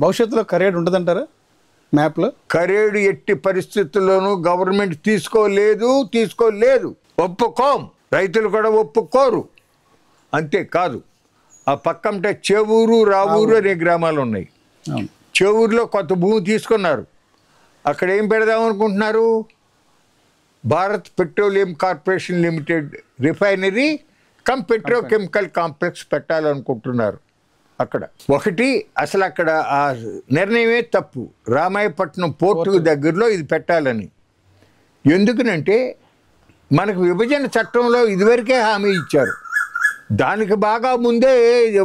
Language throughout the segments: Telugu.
భవిష్యత్తులో కరేడ్ ఉంటుందంటారా మ్యాప్లో? కరేడు ఎట్టి పరిస్థితుల్లోనూ గవర్నమెంట్ తీసుకోలేదు, ఒప్పుకోం. రైతులు కూడా ఒప్పుకోరు. అంతేకాదు, ఆ పక్కంటే చెవూరు రావూరు అనే గ్రామాలు ఉన్నాయి. చెవూరులో కొత్త భూమి తీసుకున్నారు. అక్కడ ఏం పెడదాం అనుకుంటున్నారు? Bharat Petroleum Corporation Limited refinery cum petrochemical complex పెట్టాలనుకుంటున్నారు. అక్కడ ఒకటి అసలు అక్కడ ఆ నిర్ణయమే తప్పు. రామాయపట్నం పోర్టు దగ్గరలో ఇది పెట్టాలని. ఎందుకనంటే మనకు విభజన చట్టంలో ఇదివరకే హామీ ఇచ్చారు. దానికి బాగా ముందే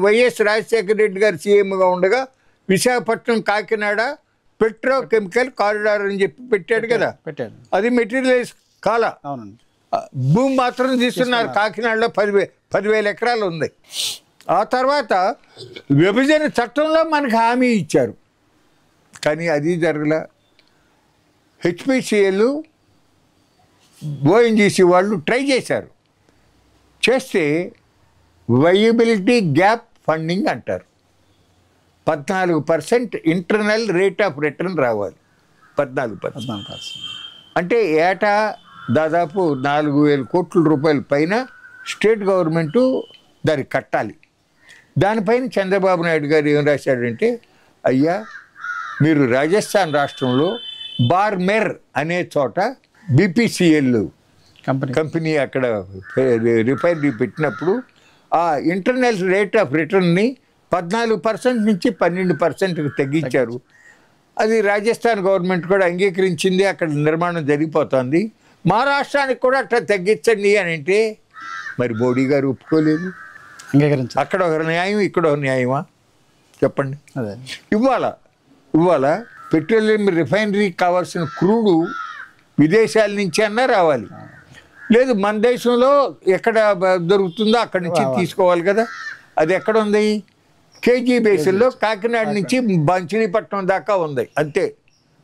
వైఎస్ రాజశేఖర రెడ్డి గారు సీఎంగా ఉండగా విశాఖపట్నం కాకినాడ పెట్రోకెమికల్ కారిడార్ అని చెప్పి పెట్టాడు కదా. అది మెటీరియలైజ్ కాల. భూమి మాత్రం తీసుకున్నారు. కాకినాడలో 10,000 ఎకరాలు ఉంది. ఆ తర్వాత విభజన చట్టంలో మనకు హామీ ఇచ్చారు, కానీ అది జరగల. హెచ్పిసిఎల్ ఓఎన్జీసీ వాళ్ళు ట్రై చేస్తే వైయబిలిటీ గ్యాప్ ఫండింగ్ అంటారు. 14% ఇంటర్నల్ రేట్ ఆఫ్ రిటర్న్ రావాలి. 14%. అంటే ఏటా దాదాపు 4,000 కోట్ల రూపాయల పైన స్టేట్ గవర్నమెంటు దానికి కట్టాలి. దానిపైన చంద్రబాబు నాయుడు గారు ఏం రాశాడంటే, అయ్యా మీరు రాజస్థాన్ రాష్ట్రంలో బార్మెర్ అనే చోట బీపీసీఎల్ కంపెనీ అక్కడ రిఫైనరీ పెట్టినప్పుడు ఆ ఇంటర్నల్ రేట్ ఆఫ్ రిటర్న్ని 14% నుంచి 12%కి తగ్గించారు. అది రాజస్థాన్ గవర్నమెంట్ కూడా అంగీకరించింది. అక్కడ నిర్మాణం జరిగిపోతుంది. మా రాష్ట్రానికి కూడా అట్లా తగ్గించండి అని అంటే మరి మోడీ గారు ఒప్పుకోలేదు. అక్కడ ఒక న్యాయం, ఇక్కడ ఒక న్యాయమా చెప్పండి? ఇవాళ పెట్రోలియం రిఫైనరీకి కావాల్సిన క్రూడు విదేశాల నుంచి అన్నా రావాలి. లేదు మన దేశంలో ఎక్కడ దొరుకుతుందో అక్కడి నుంచి తీసుకోవాలి కదా. అది ఎక్కడ ఉంది? కేజీ బేసిన్లో కాకినాడ నుంచి బంచినీపట్నం దాకా ఉంది అంతే.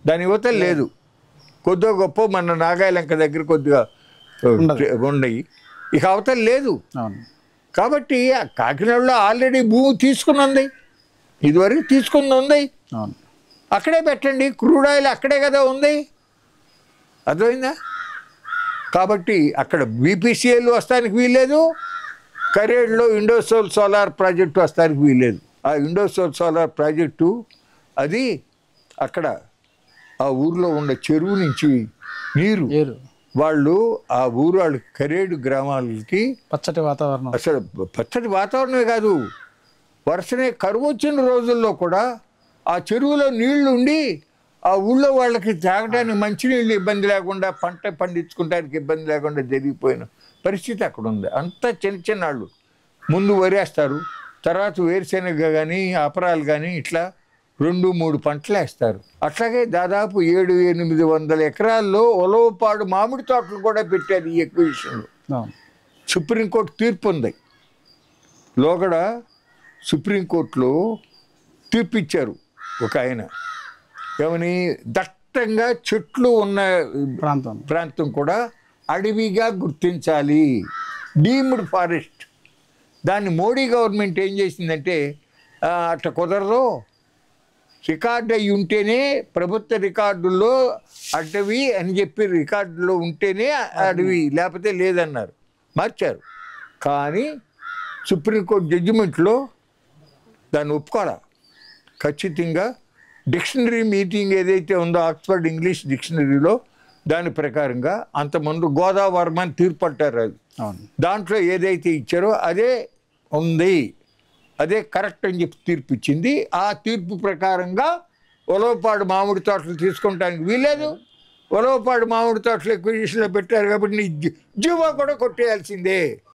దాని యువత లేదు. కొద్దిగా గొప్ప మన నాగాయలంక దగ్గర కొద్దిగా ఉన్నాయి. ఇక అవతల లేదు. కాబట్టి ఆ కాకినాడలో ఆల్రెడీ భూమి తీసుకున్నది, ఇదివరకు తీసుకుని ఉంది. అక్కడే పెట్టండి. క్రూడ్ ఆయిల్ అక్కడే కదా ఉంది. అర్థమైందా? కాబట్టి అక్కడ బీపీసీఎల్ వస్తానికి వీల్లేదు. కరేడ్లో ఇండోసోల్ సోలార్ ప్రాజెక్టు వస్తానికి వీల్లేదు. ఆ ఇండోసోల్ సోలార్ ప్రాజెక్టు అది అక్కడ ఆ ఊరిలో ఉన్న చెరువు నుంచి నీరు వాళ్ళు ఆ ఊరు వాళ్ళు కరేడు గ్రామాలకి పచ్చటి వాతావరణం, అసలు పచ్చటి వాతావరణమే కాదు, వరుసనే కరువు వచ్చిన రోజుల్లో కూడా ఆ చెరువులో నీళ్లు ఉండి ఆ ఊళ్ళో వాళ్ళకి తాగడానికి మంచినీళ్ళు ఇబ్బంది లేకుండా, పంట పండించుకోవడానికి ఇబ్బంది లేకుండా జరిగిపోయిన పరిస్థితి అక్కడ ఉంది. అంతా చిన్న వాళ్ళు ముందు వరేస్తారు, తర్వాత వేరుశెనగ కానీ అపరాలు కానీ ఇట్లా 2-3 పంటలు వేస్తారు. అట్లాగే దాదాపు 700-800 ఎకరాల్లో ఒలవపాడు మామిడి తోటలు కూడా పెట్టారు ఈ ఎక్విజిషన్లో. సుప్రీంకోర్టు తీర్పు ఉంది. లోగడ సుప్రీంకోర్టులో తీర్పు ఇచ్చారు ఒక ఆయన. ఏమని? దట్టంగా చెట్లు ఉన్న ప్రాంతం కూడా అడవిగా గుర్తించాలి, డీమ్డ్ ఫారెస్ట్. దాన్ని మోడీ గవర్నమెంట్ ఏం చేసిందంటే అట్లా కుదరదు, రికార్డు అయి ఉంటేనే ప్రభుత్వ రికార్డుల్లో అటవీ అని చెప్పి రికార్డులో ఉంటేనే అడవి, లేకపోతే లేదన్నారు. మార్చారు. కానీ సుప్రీంకోర్టు జడ్జిమెంట్లో దాన్ని ఒప్పుకోవాలి. ఖచ్చితంగా డిక్షనరీ మీటింగ్ ఏదైతే ఉందో ఆక్స్ఫర్డ్ ఇంగ్లీష్ డిక్షనరీలో దాని ప్రకారంగా అంతకుముందు గోదావరి తీర్పు అంటారు. అది దాంట్లో ఏదైతే ఇచ్చారో అదే ఉంది, అదే కరెక్ట్ అని చెప్పి తీర్పు ఇచ్చింది. ఆ తీర్పు ప్రకారంగా ఒలవపాడు మామిడి తోటలు తీసుకుంటానికి వీల్లేదు. ఒలవపాడు మామిడి తోటలు ఎక్విజిషన్లో పెట్టారు కాబట్టి నీ జీవో కూడా కొట్టేయాల్సిందే.